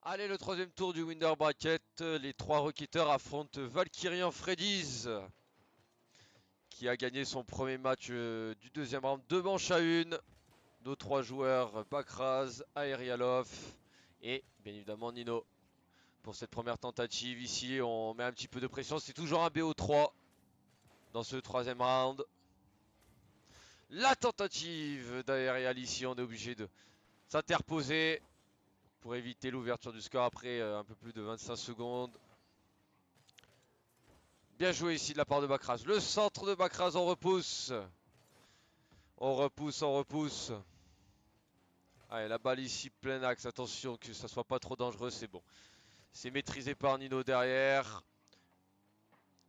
Allez, le troisième tour du Winter Bracket. Les trois Rocketeurs affrontent Valkyrian Freddy's, qui a gagné son premier match du deuxième round. 2 manches à 1. Nos trois joueurs, Bakraz, Aerialov et bien évidemment Nino. Pour cette première tentative ici, on met un petit peu de pression. C'est toujours un BO3 dans ce troisième round. La tentative d'Aerial ici, on est obligé de s'interposer pour éviter l'ouverture du score après un peu plus de 25 secondes. Bien joué ici de la part de Bakraz. Le centre de Bakraz, on repousse. On repousse, on repousse. Allez, la balle ici, plein axe. Attention que ça soit pas trop dangereux, c'est bon. C'est maîtrisé par Nino derrière.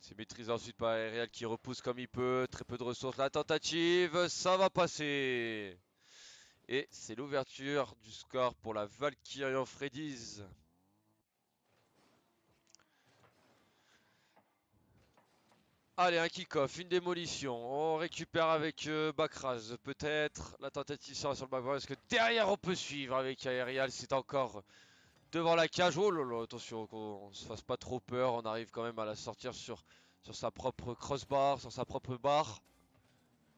C'est maîtrisé ensuite par Aerial qui repousse comme il peut. Très peu de ressources. La tentative, ça va passer. Et c'est l'ouverture du score pour la Valkyrian Freddy's. Allez, un kick-off, une démolition. On récupère avec Bakraz. Peut-être la tentative sera sur le backboard. Est-ce que derrière on peut suivre avec Aerial? C'est encore devant la cage. Oh là là, attention qu'on se fasse pas trop peur. On arrive quand même à la sortir sur sa propre crossbar, sur sa propre barre.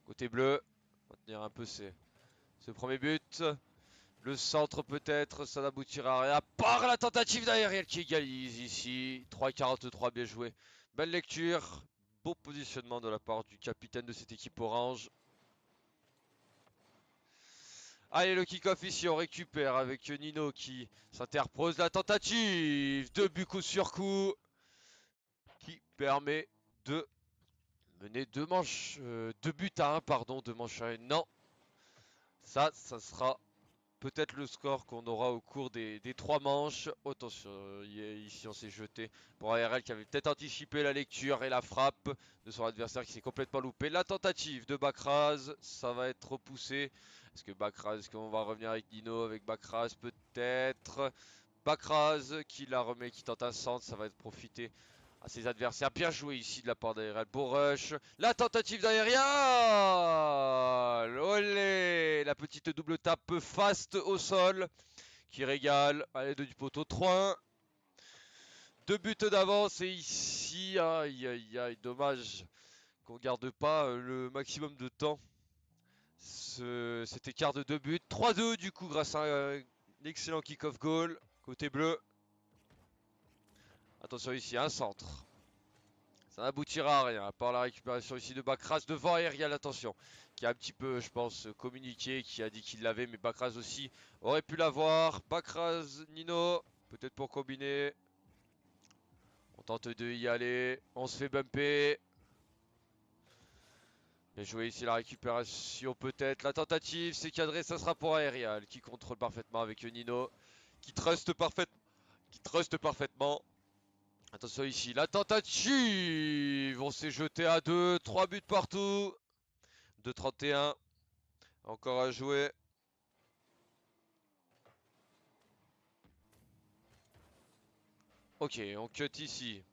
Côté bleu, on va tenir un peu ce premier but. Le centre peut-être, ça n'aboutira à rien. Par la tentative d'Aerial qui égalise ici. 3,43, bien joué. Belle lecture. Beau positionnement de la part du capitaine de cette équipe orange. Allez, le kick-off ici, on récupère avec Nino qui s'interpose. La tentative de but coup sur coup qui permet de mener deux buts à 1, pardon, 2 manches à 1. Non, ça sera peut-être le score qu'on aura au cours des 3 manches. Attention, ici on s'est jeté pour ARL qui avait peut-être anticipé la lecture et la frappe de son adversaire qui s'est complètement loupé. La tentative de Bakraz, ça va être repoussé. Est-ce qu'on va revenir avec Dino, avec Bakraz peut-être. Bakraz qui la remet, qui tente un centre, ça va être profité à ses adversaires. Bien joué ici de la part d'Aerial. Beau rush. La tentative d'Aerial. Olé. La petite double tape fast au sol qui régale à l'aide du poteau. 3-1. 2 buts d'avance et ici, aïe aïe aïe, dommage qu'on garde pas le maximum de temps. Cet écart de 2 buts. 3-2 du coup grâce à un excellent kick-off goal côté bleu. Attention ici, un centre. Ça n'aboutira à rien, à part la récupération ici de Bakraz devant Aerial, attention, qui a un petit peu, je pense, communiqué, qui a dit qu'il l'avait, mais Bakraz aussi aurait pu l'avoir. Bakraz, Nino, peut-être pour combiner. On tente de y aller, on se fait bumper. Bien joué ici la récupération peut-être, la tentative, c'est cadré, ça sera pour Aerial, qui contrôle parfaitement avec Nino, qui truste parfaitement. Attention ici, la tentative. On s'est jeté à 2, 3 buts partout. 2,31. Encore à jouer. Ok, on cut ici.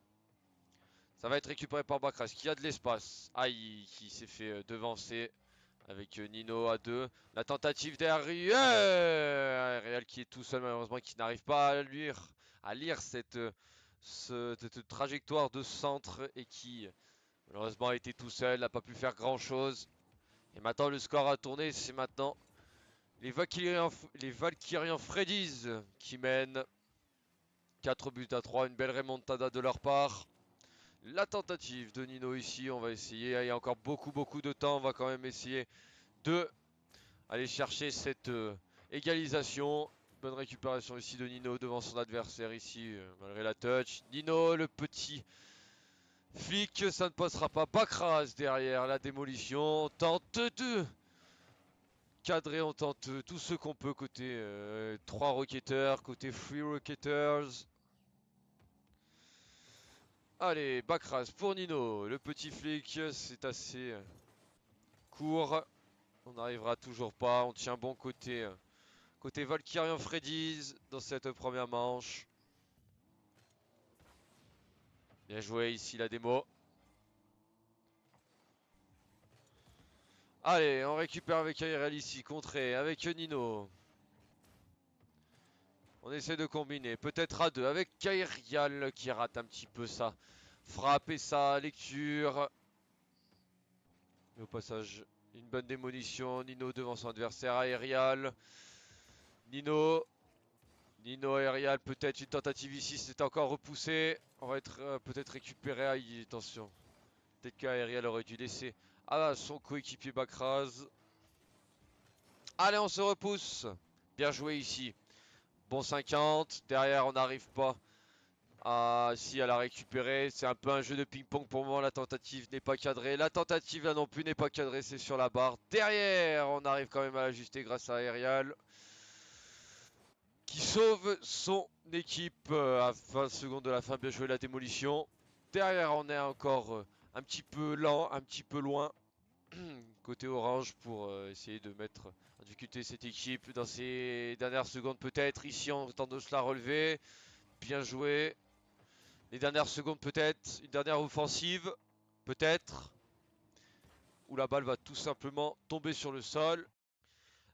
Ça va être récupéré par Bakras qui a de l'espace. Aïe, qui s'est fait devancer avec Nino à 2. La tentative derrière. Real qui est tout seul malheureusement, qui n'arrive pas à lire cette trajectoire de centre et qui malheureusement a été tout seul, n'a pas pu faire grand chose. Et maintenant le score a tourné, c'est maintenant les Valkyrian Freddy's qui mènent 4 buts à 3, une belle remontada de leur part. La tentative de Nino ici, on va essayer, il y a encore beaucoup de temps, on va quand même essayer de aller chercher cette égalisation. Bonne récupération ici de Nino devant son adversaire ici, malgré la touch. Nino, le petit flic, ça ne passera pas. Bakraz derrière la démolition, tente de cadré, on tente tout ce qu'on peut côté 3 Rocketeurs, côté Free Rocketers. Allez, Bakraz pour Nino, le petit flic, c'est assez court. On n'arrivera toujours pas, on tient bon côté Valkyrian Freddy's dans cette première manche. Bien joué ici la démo. Allez, on récupère avec Aerial ici, contré avec Nino. On essaie de combiner. Peut-être à deux avec Kairial qui rate un petit peu ça. Frappe et sa lecture. Et au passage, une bonne démolition. Nino devant son adversaire aérial. Nino. Nino aérial, peut-être une tentative ici. C'est encore repoussé. On va être peut-être récupéré. Aïe, attention. Peut-être qu'aérial aurait dû laisser son coéquipier Bakraz. Allez, on se repousse. Bien joué ici. Bon 50. Derrière, on n'arrive pas si à la récupérer. C'est un peu un jeu de ping-pong pour le moment. La tentative n'est pas cadrée. La tentative là non plus n'est pas cadrée. C'est sur la barre. Derrière, on arrive quand même à l'ajuster grâce à Aerial. Qui sauve son équipe à 20 secondes de la fin. Bien joué la démolition. Derrière, on est encore un petit peu lent, un petit peu loin. Côté orange pour essayer de mettre en difficulté cette équipe dans ces dernières secondes peut-être. Ici on tente de se la relever. Bien joué. Les dernières secondes peut-être. Une dernière offensive. Peut-être. Où la balle va tout simplement tomber sur le sol.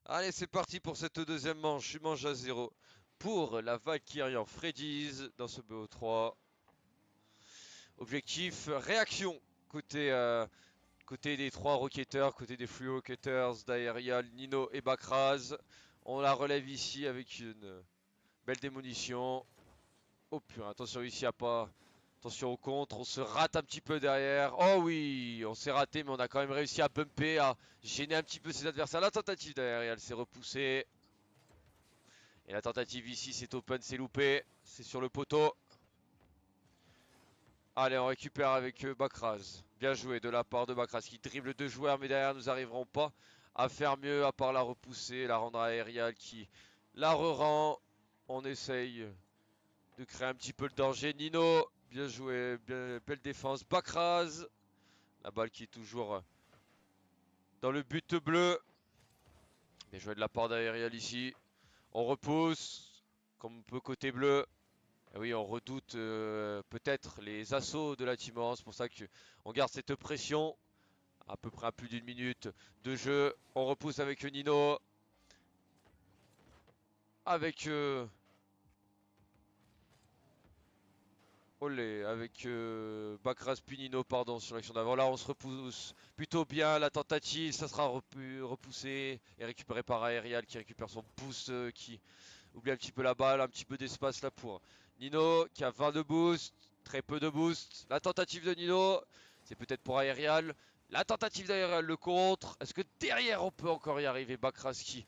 Allez c'est parti pour cette deuxième manche. Une manche à 0 pour la Valkyrian Freddy's dans ce BO3. Objectif réaction côté des trois Rocketers, côté des Free Rocketers, d'Aerial, Nino et Bakraz. On la relève ici avec une belle démolition. Oh putain, attention ici à pas. Attention au contre, on se rate un petit peu derrière. Oh oui, on s'est raté, mais on a quand même réussi à bumper, à gêner un petit peu ses adversaires. La tentative d'Aerial s'est repoussée. Et la tentative ici, c'est open, c'est loupé. C'est sur le poteau. Allez, on récupère avec Bakraz. Bien joué de la part de Bakraz qui dribble deux joueurs, mais derrière nous n'arriverons pas à faire mieux à part la repousser, la rendre aériale qui la re-rend. On essaye de créer un petit peu le danger. Nino, bien joué, belle défense. Bakraz, la balle qui est toujours dans le but bleu. Bien joué de la part d'Aerial ici. On repousse, comme on peut côté bleu. Et oui, on redoute peut-être les assauts de la Timor. C'est pour ça qu'on garde cette pression. À peu près à plus d'une minute de jeu. On repousse avec Nino. Avec Olé, avec Bakraz puis Nino, pardon, sur l'action d'avant. Là, on se repousse plutôt bien. La tentative, ça sera repoussé et récupéré par Aerial qui récupère son boost, qui oublie un petit peu la balle, un petit peu d'espace là pour Nino qui a 20 de boost, très peu de boost. La tentative de Nino, c'est peut-être pour Aerial. La tentative d'Aerial, le contre. Est-ce que derrière on peut encore y arriver? Bakraz qui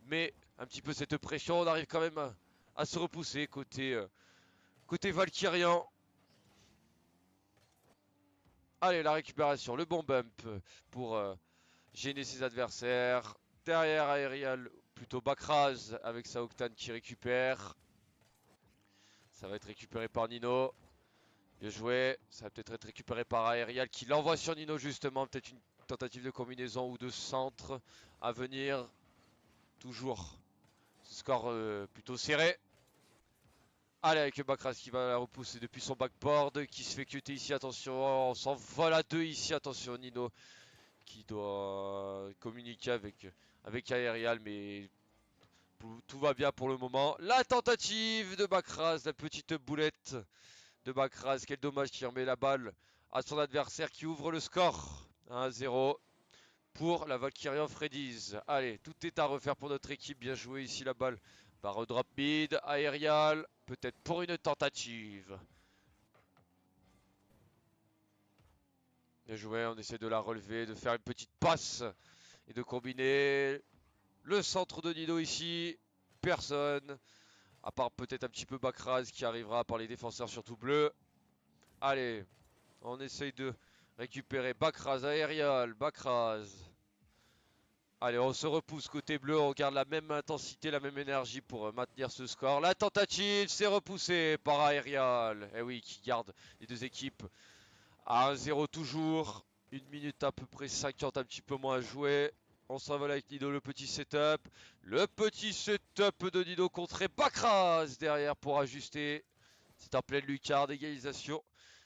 met un petit peu cette pression. On arrive quand même à se repousser côté Valkyrian. Allez, la récupération, le bon bump pour gêner ses adversaires. Derrière Aerial, plutôt Bakraz avec sa Octane qui récupère. Ça va être récupéré par Nino. Bien joué. Ça va peut-être être récupéré par Aerial qui l'envoie sur Nino justement. Peut-être une tentative de combinaison ou de centre à venir. Toujours ce score plutôt serré. Allez avec Bakraz qui va la repousser depuis son backboard. Qui se fait cuter ici. Attention. On s'envole à deux ici. Attention Nino qui doit communiquer avec Aerial. Mais tout va bien pour le moment. La tentative de Bakraz. La petite boulette de Bakraz. Quel dommage qui remet la balle à son adversaire qui ouvre le score. 1-0 pour la Valkyrian Freddy's. Allez, tout est à refaire pour notre équipe. Bien joué ici la balle par drop mid, aérial. Peut-être pour une tentative. Bien joué, on essaie de la relever, de faire une petite passe et de combiner. Le centre de Nino ici. Personne. À part peut-être un petit peu Bakraz qui arrivera par les défenseurs surtout bleus. Allez, on essaye de récupérer Bakraz, aérial, Bakraz. Allez, on se repousse côté bleu, on garde la même intensité, la même énergie pour maintenir ce score. La tentative, c'est repoussé par Aerial. Eh oui, qui garde les deux équipes à 1-0 toujours. Une minute à peu près 50, un petit peu moins à jouer. On s'envole avec Nino, le petit setup. Le petit setup de Nino contre Bakraz derrière pour ajuster. C'est en pleine lucarne, égalisation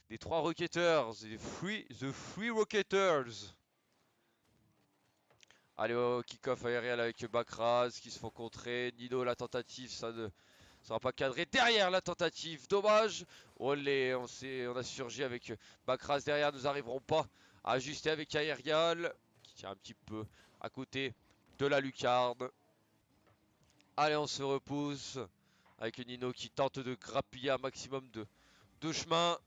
des trois Rocketers, The Free Rocketers. Allez au kick-off aérien avec Bakraz qui se font contrer. Nino la tentative, ça ne sera pas cadré. Derrière la tentative, dommage. Olé, on a surgi avec Bakras derrière, nous n'arriverons pas à ajuster avec Aerial qui tient un petit peu à côté de la lucarne. Allez, on se repousse avec Nino qui tente de grappiller un maximum de chemin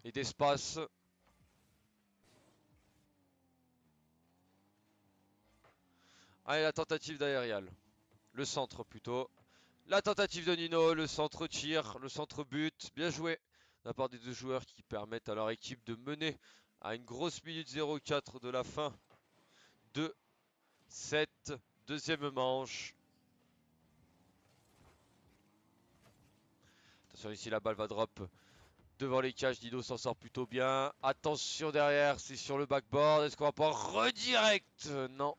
et d'espace. Allez, la tentative d'Aerial. Le centre plutôt. La tentative de Nino, le centre tir, le centre but. Bien joué de la part des deux joueurs qui permettent à leur équipe de mener à une grosse minute 04 de la fin de cette deuxième manche. Attention ici, la balle va drop devant les cages. Nino s'en sort plutôt bien. Attention derrière, c'est sur le backboard. Est-ce qu'on va pas redirect? Non.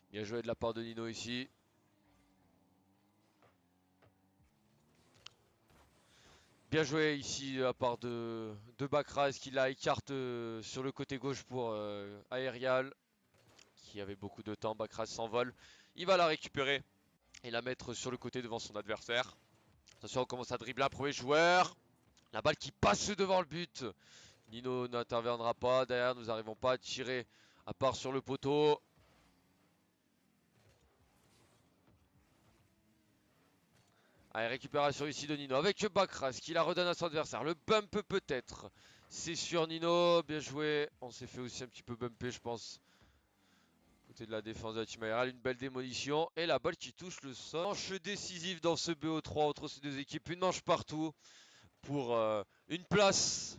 Bien joué de la part de Nino ici. Bien joué ici de la part de Bakras qui la écarte sur le côté gauche pour Aerial qui avait beaucoup de temps. Bakras s'envole. Il va la récupérer et la mettre sur le côté devant son adversaire. Attention, on commence à dribbler un premier joueur. La balle qui passe devant le but. Nino n'interviendra pas. Derrière, nous n'arrivons pas à tirer à part sur le poteau. Allez, récupération ici de Nino avec Bakras qui la redonne à son adversaire. Le bump peut-être. C'est sur Nino. Bien joué. On s'est fait aussi un petit peu bumper, je pense. Côté de la défense de la team aériale. Une belle démolition. Et la balle qui touche le sol. Manche décisive dans ce BO3 entre ces deux équipes. Une manche partout pour une place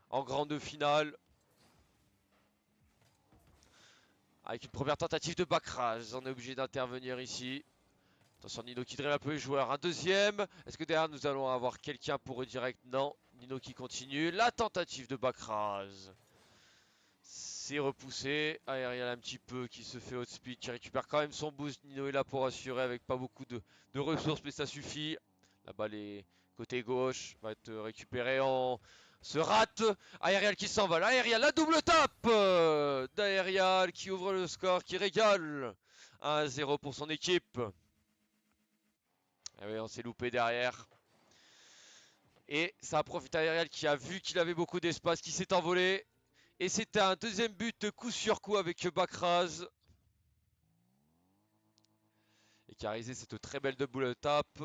en grande finale. Avec une première tentative de Bakras. On est obligé d'intervenir ici. Attention, Nino qui dribble un peu les joueurs. Un deuxième. Est-ce que derrière nous allons avoir quelqu'un pour redirect? Non. Nino qui continue. La tentative de Bakras. C'est repoussé. Aerial un petit peu qui se fait outspeed. Qui récupère quand même son boost. Nino est là pour assurer avec pas beaucoup de ressources. Mais ça suffit. La balle est côté gauche. Va être récupérée. On se rate. Aerial qui s'envole. Aerial la double tape d'Aerial qui ouvre le score. Qui régale. 1-0 pour son équipe. Ah oui, on s'est loupé derrière. Et ça a profité à Aerial qui a vu qu'il avait beaucoup d'espace, qui s'est envolé. Et c'était un deuxième but coup sur coup avec Bakras. Et qui a réalisé cette très belle double tape.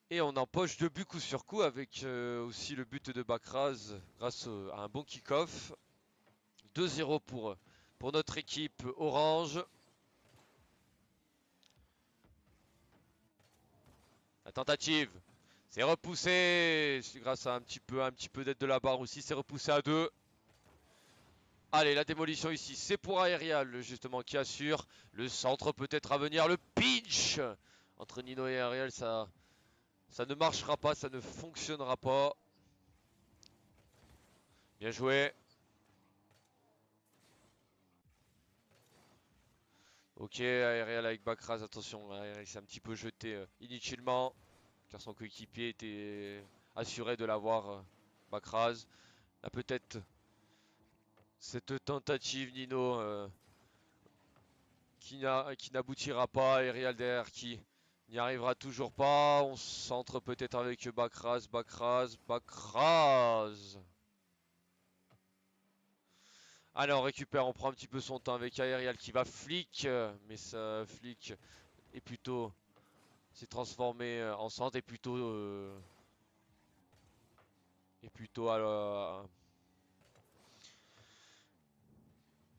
Et on empoche deux buts coup sur coup avec aussi le but de Bakras grâce à un bon kick-off. 2-0 pour notre équipe orange. La tentative, c'est repoussé grâce à un petit peu d'aide de la barre aussi. C'est repoussé à 2. Allez, la démolition ici, c'est pour Aerial justement qui assure. Le centre peut-être à venir, le pitch entre Nino et Aerial, ça ne marchera pas, ça ne fonctionnera pas. Bien joué. Ok, Aerial avec Bakras, attention, Aerial s'est un petit peu jeté inutilement, car son coéquipier était assuré de l'avoir, Bakras. Là peut-être cette tentative Nino qui n'aboutira pas, Aerial derrière qui n'y arrivera toujours pas. On centre peut-être avec Bakras, Bakras. Allez, on récupère, on prend un petit peu son temps avec Aerial qui va flic, mais ça flic est plutôt s'est transformé en centre et plutôt à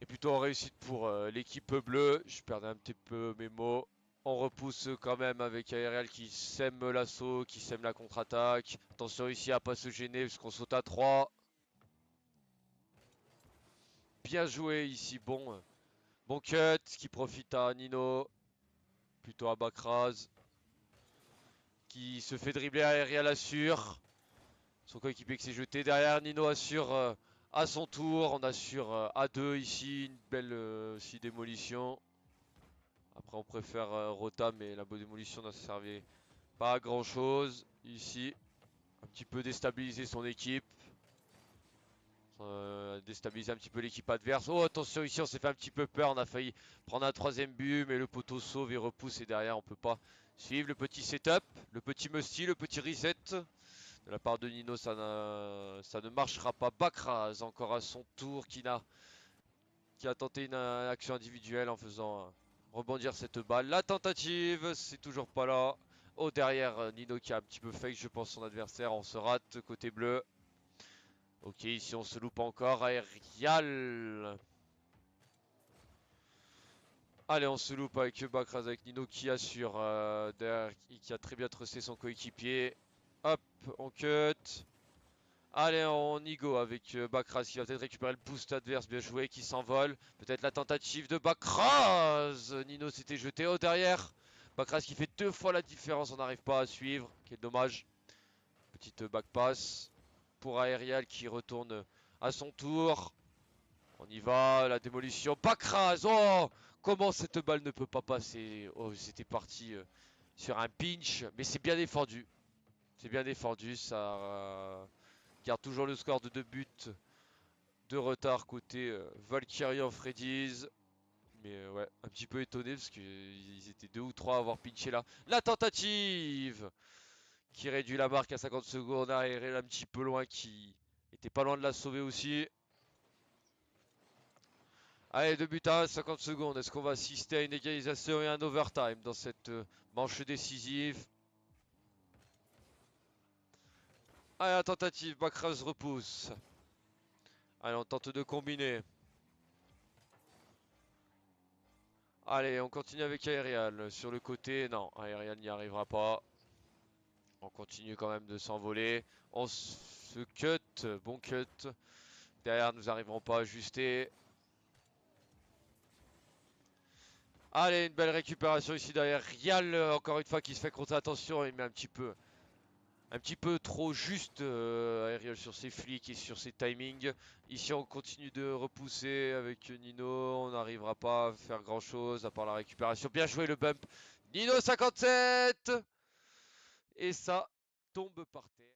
et plutôt en réussite pour l'équipe bleue. Je perdais un petit peu mes mots. On repousse quand même avec Aerial qui sème l'assaut, qui sème la contre-attaque. Attention ici à pas se gêner parce qu'on saute à 3. Bien joué ici, bon cut qui profite à Nino. Plutôt à Bakras. Qui se fait dribbler, Aerial assure. Son coéquipier qui s'est jeté derrière, Nino assure à son tour. On assure à 2 ici, une belle aussi démolition. Après on préfère Rota, mais la bonne démolition n'a servi pas à grand chose. Ici, un petit peu déstabiliser son équipe. déstabiliser un petit peu l'équipe adverse. Oh attention ici on s'est fait un petit peu peur, on a failli prendre un troisième but mais le poteau sauve et repousse et derrière on peut pas suivre le petit setup, le petit musty, le petit reset. De la part de Nino ça ne marchera pas. Bakraz encore à son tour qui a tenté une action individuelle en faisant rebondir cette balle. La tentative, c'est toujours pas là. Oh derrière Nino qui a un petit peu fake je pense son adversaire, on se rate côté bleu. Ok ici on se loupe encore, aérial. Allez on se loupe avec Bakraz avec Nino qui assure derrière, qui a très bien trusté son coéquipier. Hop on cut. Allez, on y go avec Bakraz qui va peut-être récupérer le boost adverse. Bien joué, qui s'envole. Peut-être la tentative de Bakraz. Nino s'était jeté au derrière. Bakraz qui fait 2 fois la différence. On n'arrive pas à suivre. Quel dommage. Petite back pass pour Aerial qui retourne à son tour. On y va, la démolition. Bakraz. Oh, comment cette balle ne peut pas passer. Oh, c'était parti sur un pinch. Mais c'est bien défendu. C'est bien défendu. Ça garde toujours le score de 2 buts de retard côté Valkyrie en Freddy's. Mais ouais, un petit peu étonné parce qu'ils étaient 2 ou 3 à avoir pinché là. La tentative qui réduit la marque à 50 secondes. Aéré un petit peu loin qui était pas loin de la sauver aussi. Allez, 2 buts à 1, 50 secondes. Est-ce qu'on va assister à une égalisation et un overtime dans cette manche décisive? Allez, la tentative, Bakraz repousse. Allez, on tente de combiner. Allez, on continue avec Aerial sur le côté. Non, Aerial n'y arrivera pas. On continue quand même de s'envoler. On se cut, bon cut. Derrière, nous n'arriverons pas à ajuster. Allez, une belle récupération ici derrière. Rial, encore une fois, qui se fait contre attention. Il met un petit peu trop juste Aerial sur ses flics et sur ses timings. Ici, on continue de repousser avec Nino. On n'arrivera pas à faire grand chose à part la récupération. Bien joué le bump. Nino 57. Et ça tombe par terre.